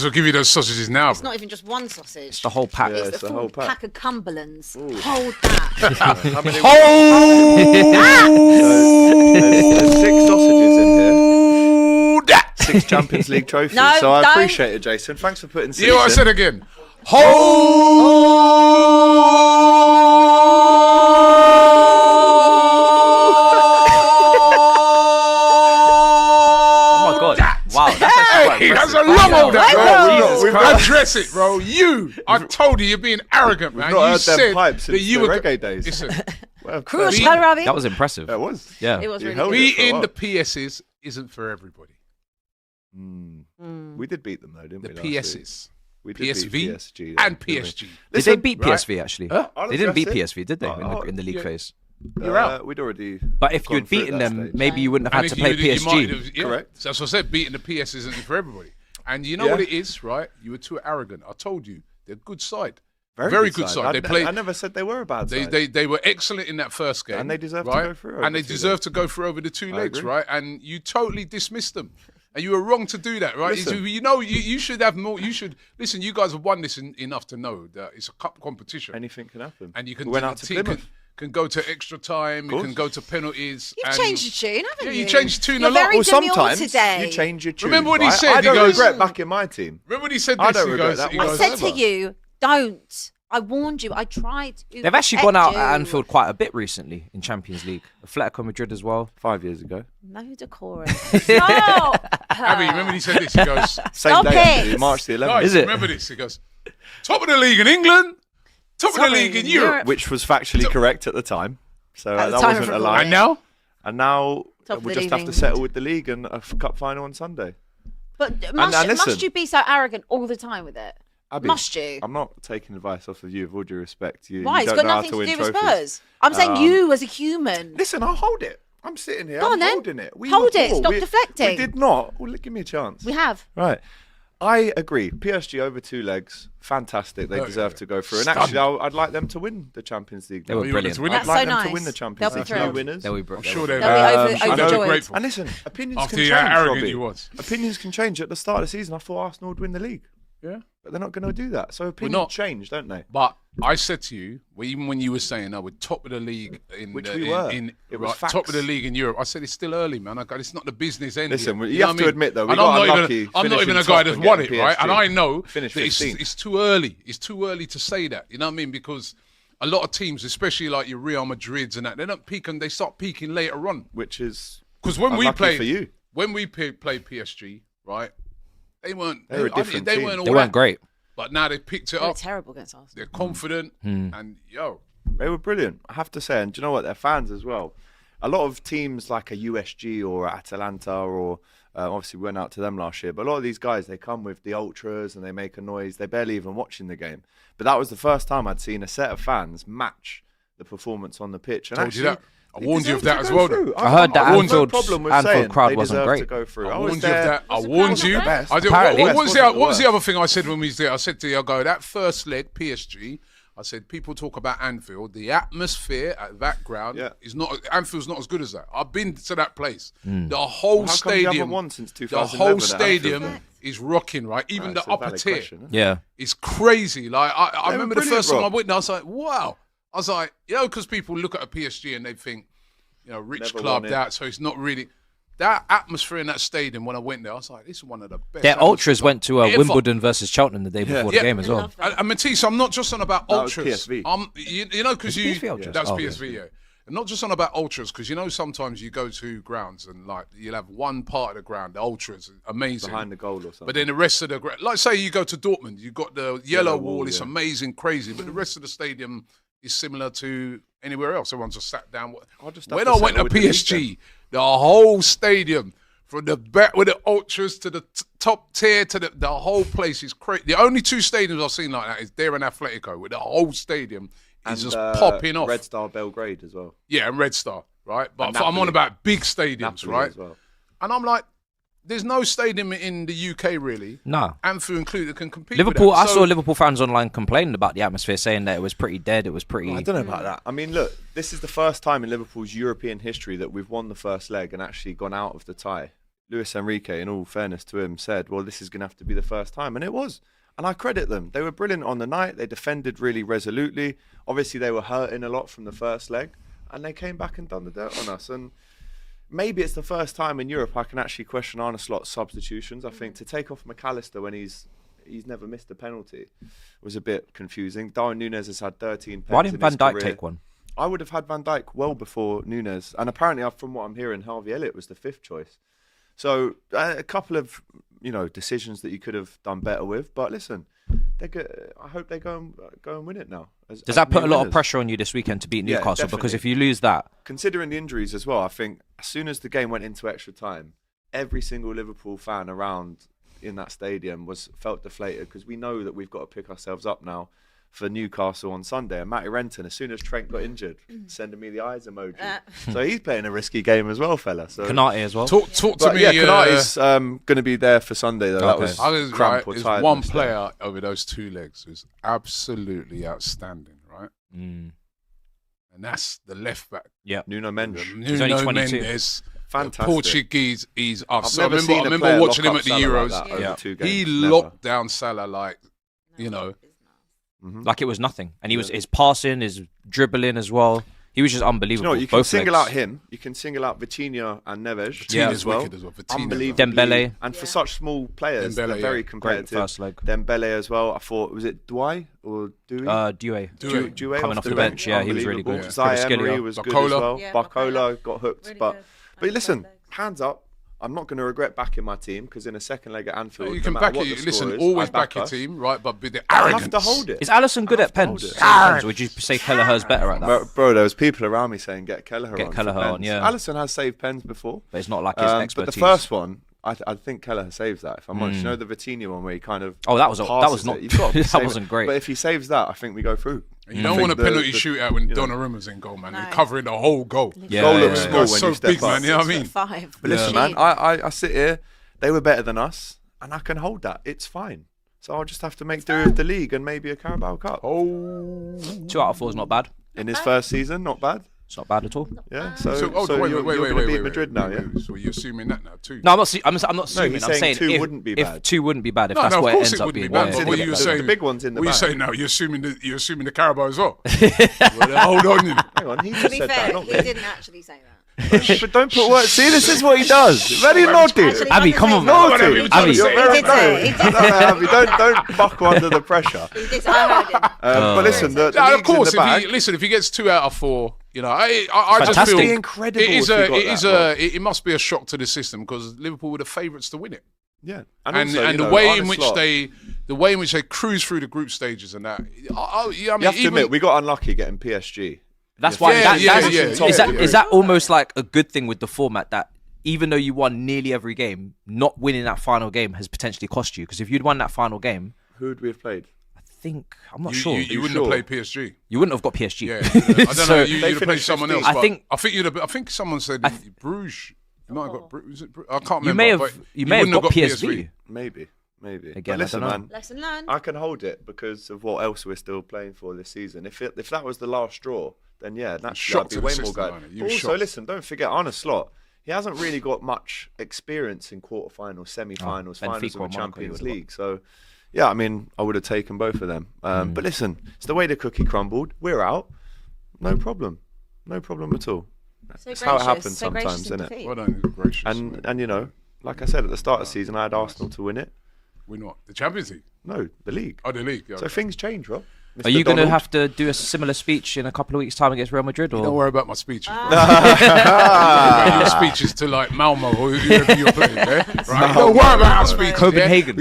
We'll give you those sausages now. It's not even just one sausage. It's the whole pack. It's it's the the full whole pack. pack of Cumberlands. Hold that. How many? Hold There's 6 sausages in here. that. 6 Champions League trophies. No, so I don't. appreciate it, Jason. Thanks for putting. You know what I in. said again? Oh my god! Wow, that's actually quite Hey, that's impressive. a long old that, Bro, bro. we've not- Address it, bro. I told you, you're being arrogant, man. not You heard them said pipes that since you the were reggae days. Listen, Well, Crush, Beat- Ravi. That was impressive. That was. Yeah. It was You really held good. it. beating for a the PSs isn't for everybody. We did beat them though, didn't The we? last week? PSs. We did PSV beat PSG and didn't we? PSG. Did Listen, they beat right? PSV actually? Huh? They didn't beat That's it. PSV, did they, in the league yeah. phase? You're out. We'd already. But if gone you'd through beaten that them, stage. maybe you wouldn't have had to play you might PSG. have- yeah. Correct. So that's what I said. Beating the PS isn't for everybody. And you know Yeah. what it is, right? You were too arrogant. I told you they're a good side. Very good side. They played. I never said they were a bad side. They were excellent in that first game, And they deserve to right? go through And over they 2 deserve legs. to go through over the 2 I legs, agree. right? And you totally dismissed them, and you were wrong to do that, right? Listen. You should have more. You should listen. You guys have won this enough to know that it's a cup competition, Anything can happen. and you can. We went the out to team Plymouth. can go to extra time. You course. can go to penalties. You've and changed the tune, haven't Yeah, you? you changed the tune You're a lot. very Well, demure sometimes today. you change your tune. Remember what he right? said? I He don't goes- regret backing my team. Remember when he said I this? don't He regret goes, that he one. I goes, said Never. to you, don't. I warned you. I tried to. They've actually protect gone out you. at Anfield quite a bit recently in Champions League. Atletico Madrid as well. 5 years ago. No decorum. Stop. Abby, remember when he said this? He goes, Same Stop day, it. actually, March the 11th. guys, Is it? remember this? He goes, top of the league in England, top of the Sorry, league in Europe. Which was factually correct at the time. So At the that time wasn't of a lie. And now? And now Top of we'll the just have to league. settle with the league and a cup final on Sunday. But and must listen. you be so arrogant all the time with it? Abby, Must you? I'm not taking advice off of you, with all due respect. You, Why? you It's don't got know how nothing to win do with trophies. Spurs. I'm saying you as a human. Listen, I'll hold it. I'm sitting here. Go I'm on then. holding it. We Hold were it. poor. Stop We deflecting. did not. Well, give me a chance. We have. Right. I agree. PSG over 2 legs. Fantastic. They Oh, deserve yeah. to go through. And Stunned. actually, I'd like them to win the Champions League. They were you brilliant. want I'd us That's to like so them nice. to win the Champions They'll be League. No thrilled. winners. They were I'm brilliant. sure they They'll were. be I'm sure they were overjoyed. grateful. And listen, opinions After can how change, arrogant Robbie. you was. Opinions can change. At the start of the season, I thought Arsenal would win the league. Yeah. But they're not going to do that. So opinions not. change, don't they? But I said to you, even when you were saying, we're top of the league in Which the, we were. in It was right, top facts. of the league in Europe. I said it's still early, man. It's not the business end. Listen, yet. you know have what to I mean? admit, though, we And got I'm not unlucky even, I'm not even a finishing guy top that's and won it, getting right? And PSG. I know Finished that it's 15th. too early. It's too early to say that. You know what I mean? Because a lot of teams, especially like your Real Madrids and that, they don't peak and they start peaking later on. Which is Because when we unlucky played, for you. when we played PSG, right? They weren't. They were a I mean, different they team. weren't all They weren't that. great. But now they picked it They were up. terrible against Arsenal. They're confident and They were brilliant, I have to say. And do you know what? They're fans as well. A lot of teams like a USG or Atalanta or obviously we went out to them last year, but a lot of these guys, they come with the ultras and they make a noise. They're barely even watching the game. But that was the first time I'd seen a set of fans match the performance on the pitch. And Told actually, you that. I they warned you of deserve that to as go well. through. I heard that I've got no Anfield- problem with Anfield saying crowd they wasn't deserve great. to go through. I I was warned you of there. that. I Was the warned crowd you. not best? I did, Apparently. what was Wasn't the the other thing I said when we was there? I said to you, I go, that first leg, PSG, I said, people talk about Anfield. The atmosphere at that ground is not, Anfield's not as good as that. I've been to that place. The whole How come you haven't stadium, won since the 2011 whole at Anfield stadium then? is rocking, right? Even That's the a upper valid tier. question, isn't it? Yeah. It's crazy. Like I They were remember the brilliant, first time I Rob. went there, I was like, wow. I was like, because people look at a PSG and they think, rich Never club won it. that, so it's not really that atmosphere in that stadium. When I went there, I was like, this is one of the best. Their ultras atmospheres went to I've ever- Wimbledon versus Cheltenham the day before the Yeah. game as well. love that. And Matisse, I'm not just on about That was ultras. PSV. You know, because you PSV ultras? that's Oh, PSV, yeah. And not just on about ultras, because sometimes you go to grounds and like you'll have one part of the ground, the ultras, amazing, Behind the goal or something. but then the rest of the ground, like say you go to Dortmund, you got the yellow wall, wall, it's yeah. amazing, crazy, but the rest of the stadium is similar to anywhere else. Everyone's just sat down. I'll just have When to I went to settle with the league PSG, the whole stadium, from the back with the ultras to the top tier to the whole place is crazy. The only two stadiums I've seen like that is there and Atletico, with the whole stadium is just popping off. Red Star Belgrade as well. Yeah, and Red Star, right? But And I'm on Napoli. about big stadiums, Napoli right? as well. And I'm like, there's no stadium in the UK really, Nah. Anfield included, that can compete Liverpool, with that. I saw Liverpool fans online complaining about the atmosphere, saying that it was pretty dead. It was pretty. I don't know about that. I mean, look, this is the first time in Liverpool's European history that we've won the first leg and actually gone out of the tie Luis Enrique, in all fairness to him, said, well, this is going to have to be the first time. And it was. And I credit them. They were brilliant on the night. They defended really resolutely. Obviously, they were hurting a lot from the first leg. And they came back and done the dirt on us. And maybe it's the first time in Europe I can actually question Arne Slot's substitutions. I think to take off McAllister when he's never missed a penalty was a bit confusing. Darwin Núñez has had 13 pens. Why didn't in Van his Dijk career. take one? I would have had Van Dijk well before Núñez. And apparently, from what I'm hearing, Harvey Elliott was the 5th choice. So a couple of decisions that you could have done better with. But listen, I hope they go and win it now. Does that put a lot of pressure on you this weekend to beat Newcastle? Definitely. Because if you lose that, considering the injuries as well, I think as soon as the game went into extra time, every single Liverpool fan around in that stadium felt deflated, because we know that we've got to pick ourselves up now for Newcastle on Sunday. And Matty Renton, as soon as Trent got injured, sending me the eyes emoji. So he's playing a risky game as well, fella. So Konate as well. Talk to me. Yeah, Konate's going to be there for Sunday though. That Okay. was I was cramp right. or There's tiredness one there. player over those 2 legs who's absolutely outstanding, right? Mm. And that's the left back. Yeah. Nuno Mendes. He's only 22. Mendes, Fantastic. Portuguese. I've So never seen I a remember player watching lock him up at the Salah Euros. like that over Yeah. 2 games. He Never. locked down Salah like, you know. Like it was nothing. And he was his passing, his dribbling as well. He was just You unbelievable. know what? You can Both single legs. out him. You can single out Vitinha and Neves Vitinha's as well. wicked as well. Vitinha. Unbelievable. Dembele. And for such small players, Dembele, they're very yeah. competitive. Great first leg. Dembele as well. I thought, was it Douai or Dewey? Due. Doué. Coming off the bench, yeah, he was really good. Zai Kvaratskhelia. Emery was good as Barcola. well. Yeah, Barcola got hooked. Really but good. listen, Nice hands up. I'm not going to regret backing my team, because in a second leg at Anfield, You no can matter back what it. the Listen, score is, always I back your us. team, right? But with the I arrogance. have to hold it. Is Alisson good at pens? hold it. Pens? Or would you say Kelleher's better at that? Bro, there was people around me saying get Kelleher Get on. Kelleher for on, pens. yeah. Alisson has saved pens before. But it's not like his But expertise. the first one, I think Kelleher saves that. If I'm honest, you know the Vitinha one where he kind of Oh, that was passes not. it. You've got to That save it. wasn't great. But if he saves that, I think we go through. You don't want a think penalty the- shootout when you know. Donnarumma's in goal, man. No. They're covering the whole goal. Yeah, Goal yeah, looks yeah. small That's when so you step big, up. man. You know what I mean? 5. But listen, man, I sit here. They were better than us, and I can hold that. It's fine. So I'll just have to make do with the league and maybe a Carabao Cup. Oh. 2 out of 4 is not bad. In his first season, not bad. It's not bad at all. Yeah. So, So, wait, you're going to beat Madrid now, yeah? So you're assuming that now too? No, I'm not. I'm not assuming. he's I'm saying saying 2 if, wouldn't be if bad. 2 wouldn't be bad if No, that's no, of what it course ends it up wouldn't being. be bad. Yeah, But yeah, what yeah. you were The saying, big one's in the what you bag. saying now? You're assuming the Carabao as well. Well, hold on, you know. Hang on, he To just be said fair, that, not he me. didn't actually say that. But don't put words. See, this is what he does. Very naughty. Actually, Abby, like I come say, on, no, man. Abby, he Abby, did you're say- very he did say- he did No, say- Abby, don't buckle under the pressure. he did say- I heard him. But listen, the No, of league's in course. the bag. If he gets 2 out of 4, you know, I just Fantastic. feel It'd be incredible It is if he got that, it must be a shock to the system because Liverpool were the favourites to win it, Yeah, and also, you the know, way Arne in which Slot, the way in which they cruise through the group stages and that. I mean, You have to admit, we got unlucky getting PSG. That's why. Yeah, yeah, that's, yeah, is yeah, that yeah. is that almost like a good thing with the format that even though you won nearly every game, not winning that final game has potentially cost you? Because if you'd won that final game, Who would we have played? I think I'm not You, sure. you wouldn't sure? have played PSG. You wouldn't have got PSG. Yeah, I don't So- know. You'd They have played finished someone 15th. else. I but think- I think you'd have. I think someone said Bruges. You might have got Bruges. Was it Bruges? I can't remember. You may have. but You may have wouldn't got PSV. Maybe. Again, but listen, I don't know. man, Lesson learned. I can hold it because of what else we're still playing for this season. If that was the last straw, then yeah, naturally shocked I'd be to the way system, more aren't good. you? You Also, shocked. listen, don't forget Arne Slot. He hasn't really got much experience in quarterfinals, semi-finals, Benfica finals of or the Monaco, Champions you would've League. So, yeah, I mean, I would have taken both of them. But listen, it's the way the cookie crumbled. We're out. No problem. No problem at all. So That's how it gracious, happens so gracious sometimes, in isn't it? defeat. Well done, you're gracious. And you know, like I said at the start of the season, I had Arsenal to win it. Win what? The Champions League? No, the league. Oh, the league. Yeah, So okay. things change, Rob. Are you going to Donald. have to do a similar speech in a couple of weeks' time against Real Madrid? Or Don't worry about my speeches, bro. Your speeches to like Malmo or whoever you're playing, yeah? Right? Don't worry about our speeches. Copenhagen?